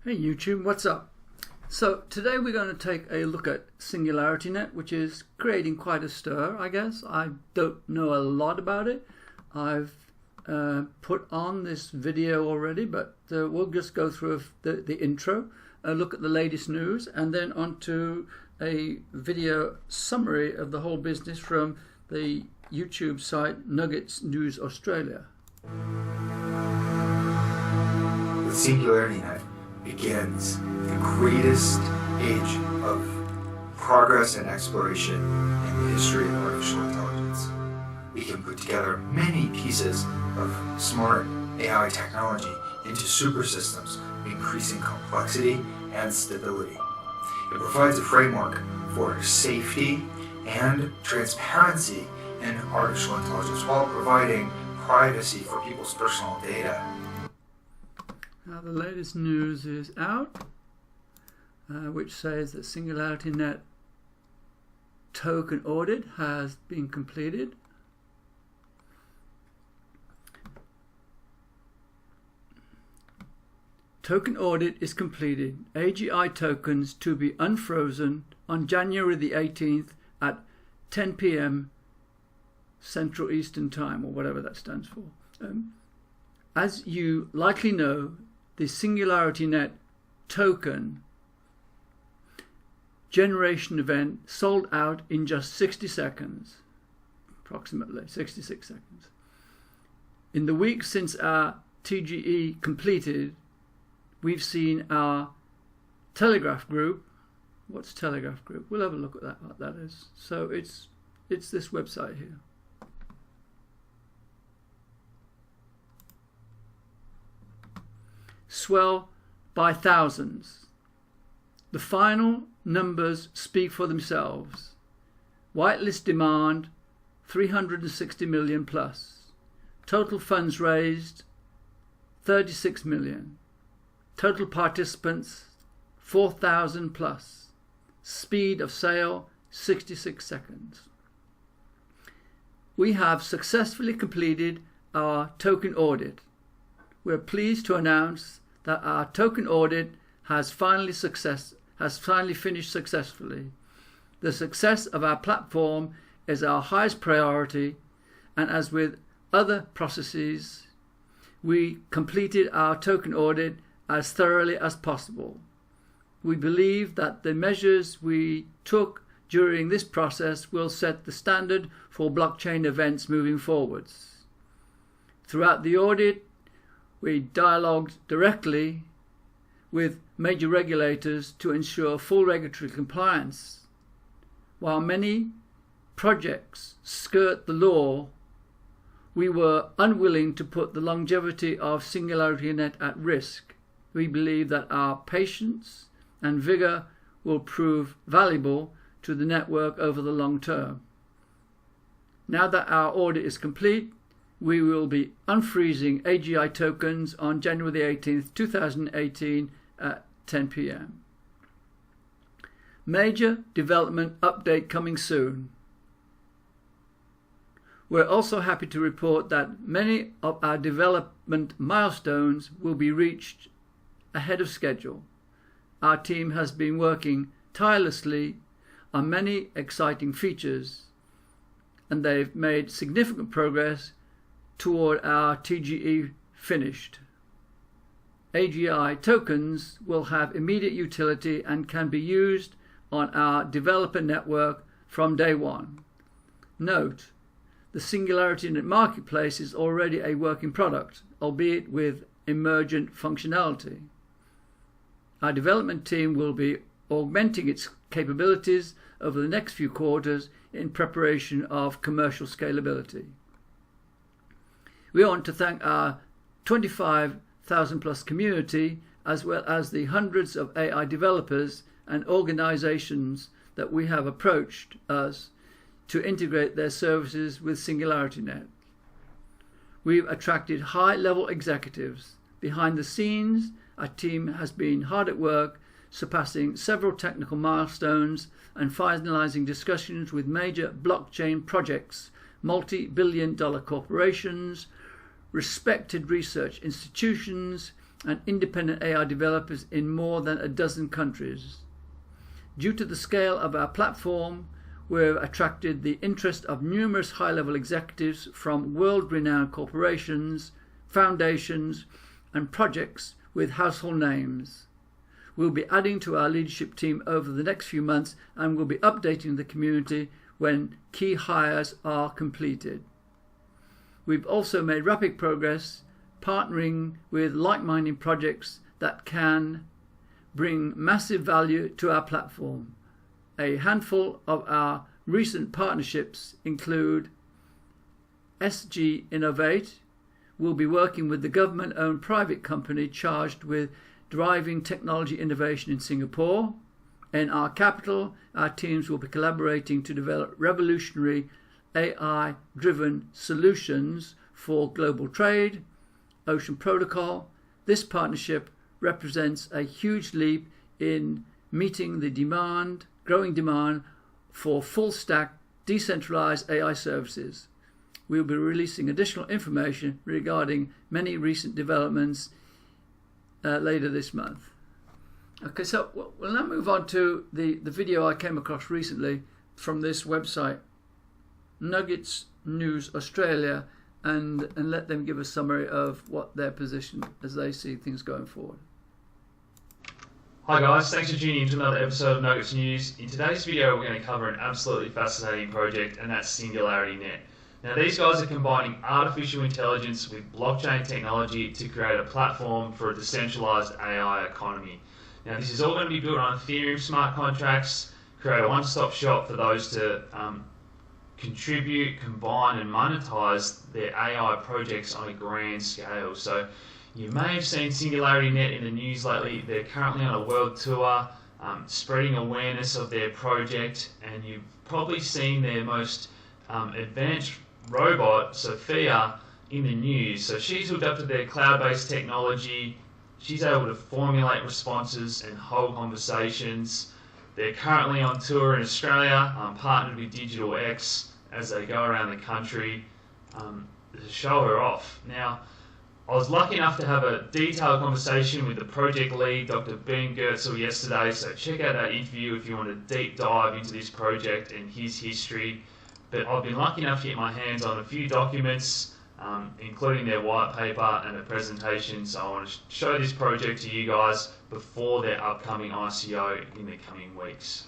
Hey YouTube, what's up? So today we're going to take a look at SingularityNet, which is creating quite a stir, I guess. I don't know a lot about it. I've put on this video already, but we'll just go through the intro, look at the latest news, and then onto a video summary of the whole business from the YouTube site Nuggets News Australia. With SingularityNet begins the greatest age of progress and exploration in the history of artificial intelligence. We can put together many pieces of smart AI technology into super systems, increasing complexity and stability. It provides a framework for safety and transparency in artificial intelligence while providing privacy for people's personal data. Now the latest news is out, which says that SingularityNet token audit has been completed. Token audit is completed. AGI tokens to be unfrozen on January the 18th at 10 p.m. Central Eastern Time, or whatever that stands for. As you likely know, the SingularityNet token generation event sold out in just 60 seconds, approximately 66 seconds. In the week since our TGE completed, we've seen our Telegraph group. What's Telegraph group? We'll have a look at that, what that is. So it's this website here. Swell by thousands. The final numbers speak for themselves. Whitelist demand 360 million plus. Total funds raised 36 million. Total participants 4,000 plus. Speed of sale 66 seconds. We have successfully completed our token audit. We're pleased to announce that our token audit has finally finished successfully. The success of our platform is our highest priority, and as with other processes, we completed our token audit as thoroughly as possible. We believe that the measures we took during this process will set the standard for blockchain events moving forwards. Throughout the audit, we dialogued directly with major regulators to ensure full regulatory compliance. While many projects skirt the law, we were unwilling to put the longevity of SingularityNet at risk. We believe that our patience and vigor will prove valuable to the network over the long term. Now that our audit is complete, we will be unfreezing AGI tokens on January the 18th, 2018 at 10 p.m. Major development update coming soon. We're also happy to report that many of our development milestones will be reached ahead of schedule. Our team has been working tirelessly on many exciting features, and they've made significant progress toward our TGE finished. AGI tokens will have immediate utility and can be used on our developer network from day one. Note, the SingularityNet marketplace is already a working product, albeit with emergent functionality. Our development team will be augmenting its capabilities over the next few quarters in preparation of commercial scalability. We want to thank our 25,000 plus community, as well as the hundreds of AI developers and organizations that we have approached us to integrate their services with SingularityNet. We've attracted high-level executives. Behind the scenes, our team has been hard at work, surpassing several technical milestones and finalizing discussions with major blockchain projects, multi-billion-dollar corporations, respected research institutions, and independent AI developers in more than a dozen countries. Due to the scale of our platform, we've attracted the interest of numerous high-level executives from world-renowned corporations, foundations, and projects with household names. We'll be adding to our leadership team over the next few months, and we'll be updating the community when key hires are completed. We've also made rapid progress partnering with like-minded projects that can bring massive value to our platform. A handful of our recent partnerships include SG Innovate. We'll be working with the government-owned private company charged with driving technology innovation in Singapore. NR Capital, our teams will be collaborating to develop revolutionary AI-driven solutions for global trade. Ocean Protocol. This partnership represents a huge leap in meeting the growing demand for full-stack decentralized AI services. We will be releasing additional information regarding many recent developments later this month. Okay, so we'll now move on to the video I came across recently from this website, Nuggets News Australia, and let them give a summary of what their position as they see things going forward. Hi guys, thanks for tuning in to another episode of Nuggets News. In today's video we're going to cover an absolutely fascinating project, and that's SingularityNet. Now these guys are combining artificial intelligence with blockchain technology to create a platform for a decentralized AI economy. Now this is all going to be built on Ethereum smart contracts, create a one-stop shop for those to contribute, combine and monetize their AI projects on a grand scale. So you may have seen SingularityNet in the news lately. They're currently on a world tour, spreading awareness of their project, and you've probably seen their most advanced robot, Sophia, in the news. So she's hooked up to their cloud-based technology. She's able to formulate responses and hold conversations. They're currently on tour in Australia, partnered with Digital X as they go around the country to show her off. Now, I was lucky enough to have a detailed conversation with the project lead, Dr. Ben Goertzel, yesterday, so check out that interview if you want to deep dive into this project and his history. But I've been lucky enough to get my hands on a few documents, including their white paper and a presentation, so I want to show this project to you guys before their upcoming ICO in the coming weeks.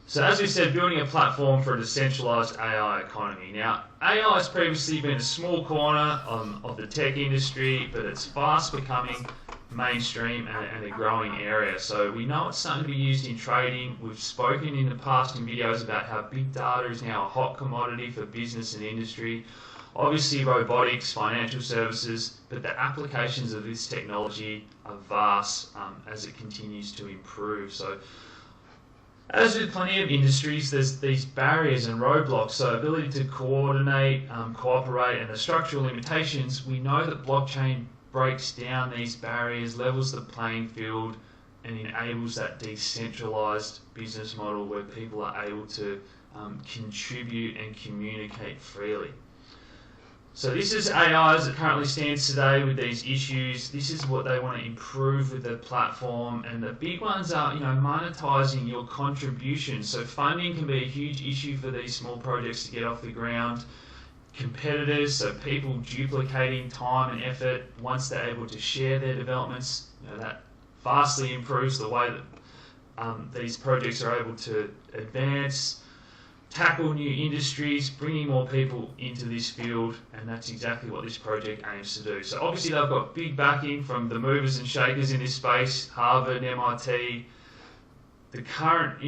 So as we said, building a platform for a decentralized AI economy. Now, AI has previously been a small corner of the tech industry, but it's fast becoming mainstream and a growing area. So we know it's starting to be used in trading. We've spoken in the past in videos about how big data is now a hot commodity for business and industry. Obviously robotics, financial services, but the applications of this technology are vast as it continues to improve. So as with plenty of industries, there's these barriers and roadblocks, so ability to coordinate, cooperate, and the structural limitations. We know that blockchain breaks down these barriers, levels the playing field, and enables that decentralized business model where people are able to contribute and communicate freely. So this is AI as it currently stands today with these issues. This is what they want to improve with the platform, and the big ones are, monetizing your contributions. So funding can be a huge issue for these small projects to get off the ground. Competitors, so people duplicating time and effort once they're able to share their developments, that vastly improves the way that these projects are able to advance. Tackle new industries, bringing more people into this field, and that's exactly what this project aims to do. So obviously they've got big backing from the movers and shakers in this space, Harvard, MIT. The current,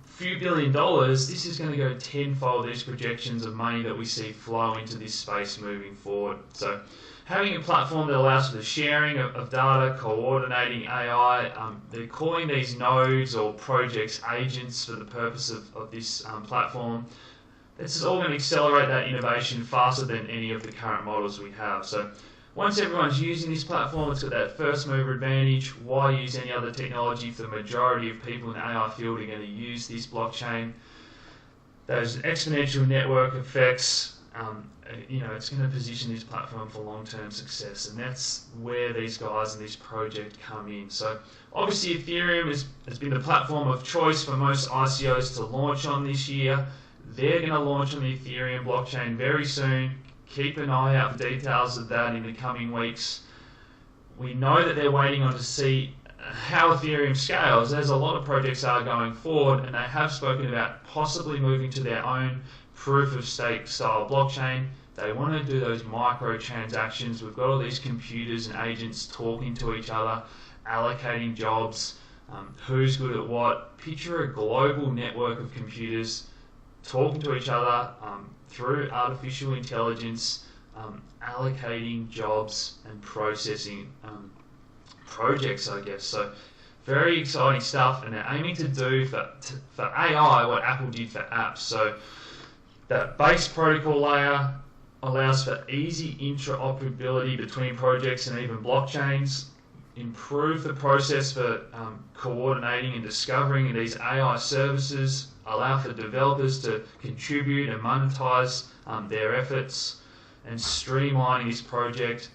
few $1 billion, this is going to go tenfold these projections of money that we see flow into this space moving forward. So having a platform that allows for the sharing of data, coordinating AI, they're calling these nodes or projects agents for the purpose of this platform. This is all going to accelerate that innovation faster than any of the current models we have. So once everyone's using this platform, it's got that first mover advantage. Why use any other technology if the majority of people in the AI field are going to use this blockchain? Those exponential network effects, it's going to position this platform for long-term success, and that's where these guys in this project come in. So obviously Ethereum has been the platform of choice for most ICOs to launch on this year. They're going to launch on the Ethereum blockchain very soon. Keep an eye out for details of that in the coming weeks. We know that they're waiting on to see how Ethereum scales, as a lot of projects are going forward, and they have spoken about possibly moving to their own proof of stake style blockchain. They want to do those micro transactions. We've got all these computers and agents talking to each other, allocating jobs, who's good at what. Picture a global network of computers talking to each other through artificial intelligence, allocating jobs and processing projects, I guess. So very exciting stuff, and they're aiming to do for AI what Apple did for apps. So that base protocol layer allows for easy interoperability between projects and even blockchains, improve the process for coordinating and discovering these AI services, allow for developers to contribute and monetize their efforts, and streamlining this project.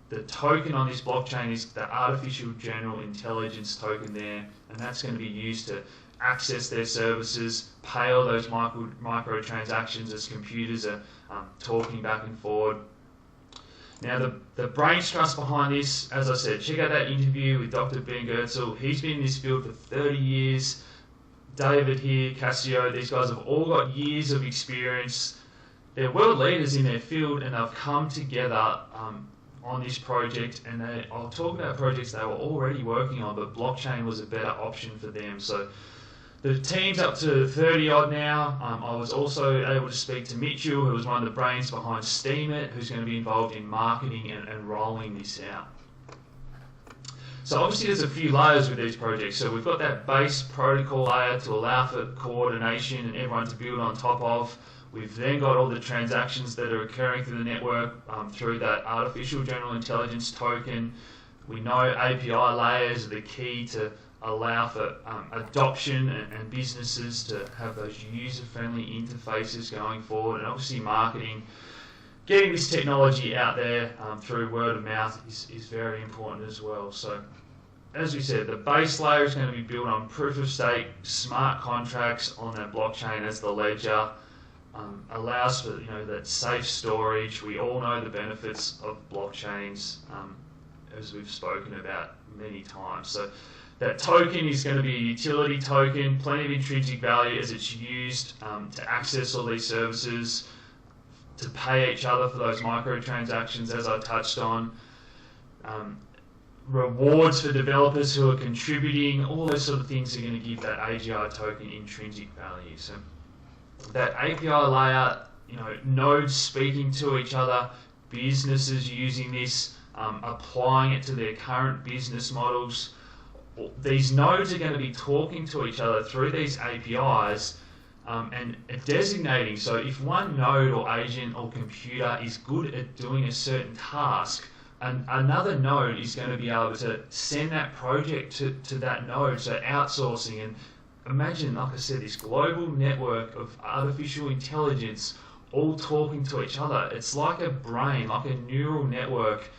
The token on this blockchain is the artificial general intelligence token there, and that's going to be used to access their services, pay all those micro transactions as computers are talking back and forward. Now the brains trust behind this, as I said, check out that interview with Dr. Ben Goertzel. He's been in this field for 30 years. David here, Cassio, these guys have all got years of experience. They're world leaders in their field, and they've come together on this project, and I'll talk about projects they were already working on, but blockchain was a better option for them. So the team's up to 30 odd now. I was also able to speak to Mitchell, who was one of the brains behind Steemit, who's going to be involved in marketing and rolling this out. So obviously there's a few layers with these projects. So we've got that base protocol layer to allow for coordination and everyone to build on top of. We've then got all the transactions that are occurring through the network through that artificial general intelligence token. We know API layers are the key to allow for adoption and businesses to have those user-friendly interfaces going forward, and obviously marketing. Getting this technology out there through word of mouth is very important as well. So as we said, the base layer is going to be built on proof of stake, smart contracts on that blockchain as the ledger. Allows for that safe storage. We all know the benefits of blockchains, as we've spoken about many times. So that token is going to be a utility token, plenty of intrinsic value as it's used to access all these services, to pay each other for those microtransactions, as I touched on. Rewards for developers who are contributing. All those sort of things are going to give that AGI token intrinsic value. So that API layer, nodes speaking to each other, businesses using this, applying it to their current business models. These nodes are going to be talking to each other through these APIs and designating. So if one node or agent or computer is good at doing a certain task, another node is going to be able to send that project to that node. So outsourcing, and imagine, like I said, this global network of artificial intelligence all talking to each other. It's like a brain, like a neural network,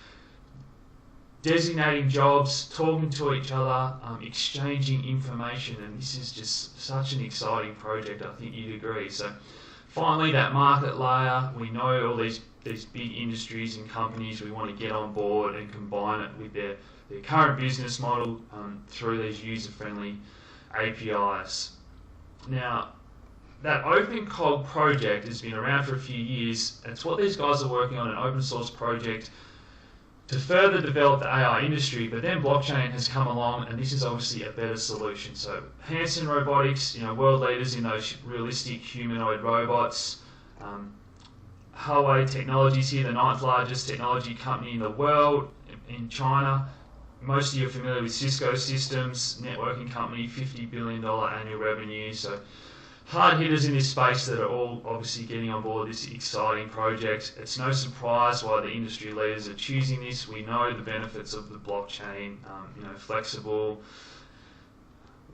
designating jobs, talking to each other, exchanging information, and this is just such an exciting project. I think you'd agree. So finally, that market layer, we know all these big industries and companies, we want to get on board and combine it with their current business model through these user-friendly APIs. Now, that OpenCog project has been around for a few years. It's what these guys are working on, an open source project to further develop the AI industry, but then blockchain has come along, and this is obviously a better solution. So Hanson Robotics, world leaders in those realistic humanoid robots. Huawei Technologies here, the 9th largest technology company in the world in China. Most of you are familiar with Cisco Systems, networking company, $50 billion annual revenue. So hard hitters in this space that are all obviously getting on board this exciting project. It's no surprise why the industry leaders are choosing this. We know the benefits of the blockchain, flexible,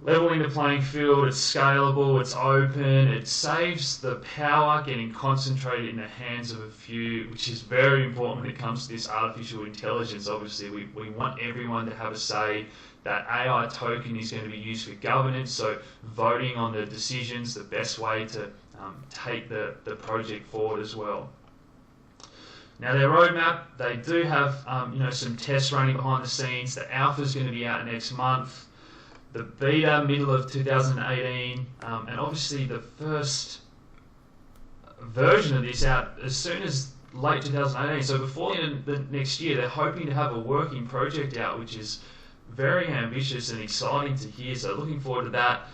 leveling the playing field, it's scalable, it's open, it saves the power getting concentrated in the hands of a few, which is very important when it comes to this artificial intelligence. Obviously, we want everyone to have a say. That AI token is going to be used for governance, so voting on the decisions, the best way to take the project forward as well. Now their roadmap, they do have some tests running behind the scenes. The alpha is going to be out next month. The beta, middle of 2018, and obviously the first version of this out as soon as late 2018. So before the next year, they're hoping to have a working project out, which is very ambitious and exciting to hear. So looking forward to that.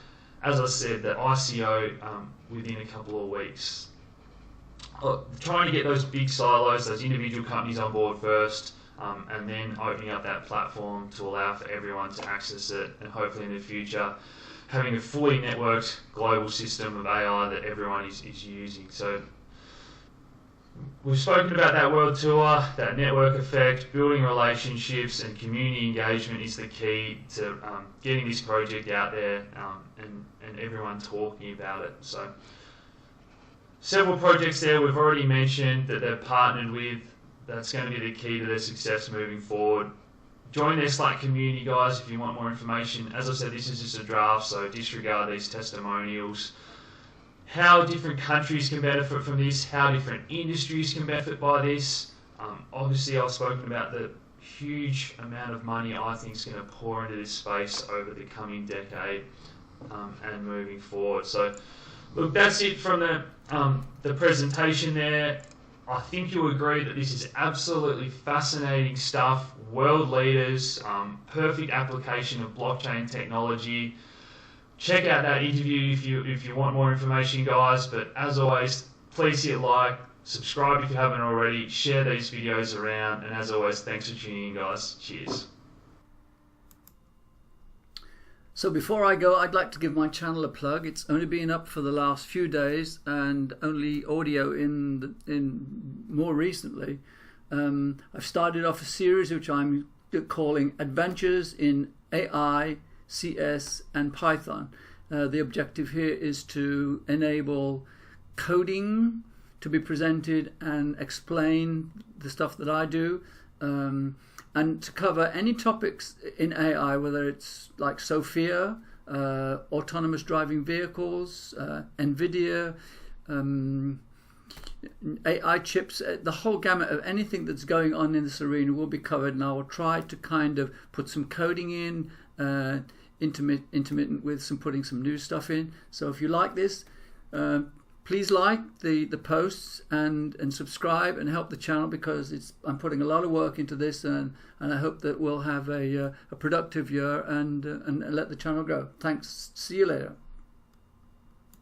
As I said, the ICO within a couple of weeks. Trying to get those big silos, those individual companies on board first. And then opening up that platform to allow for everyone to access it, and hopefully in the future having a fully networked global system of AI that everyone is using. So we've spoken about that world tour, that network effect, building relationships and community engagement is the key to getting this project out there and everyone talking about it. So several projects there we've already mentioned that they're partnered with. That's going to be the key to their success moving forward. Join their Slack community, guys, if you want more information. As I said, this is just a draft, so disregard these testimonials. How different countries can benefit from this, how different industries can benefit by this. Obviously, I've spoken about the huge amount of money I think is going to pour into this space over the coming decade and moving forward. So, look, that's it from the presentation there. I think you'll agree that this is absolutely fascinating stuff. World leaders, perfect application of blockchain technology. Check out that interview if you want more information, guys. But as always, please hit like, subscribe if you haven't already, share these videos around, and as always, thanks for tuning in, guys. Cheers. So before I go, I'd like to give my channel a plug. It's only been up for the last few days and only audio in more recently. I've started off a series which I'm calling Adventures in AI, CS and Python. The objective here is to enable coding to be presented and explain the stuff that I do. And to cover any topics in AI, whether it's like Sophia, autonomous driving vehicles, NVIDIA, AI chips, the whole gamut of anything that's going on in this arena will be covered, and I will try to kind of put some coding in, intermittent with putting some new stuff in. So if you like this, please like the posts and subscribe and help the channel, because I'm putting a lot of work into this, and I hope that we'll have a productive year and let the channel grow. Thanks. See you later.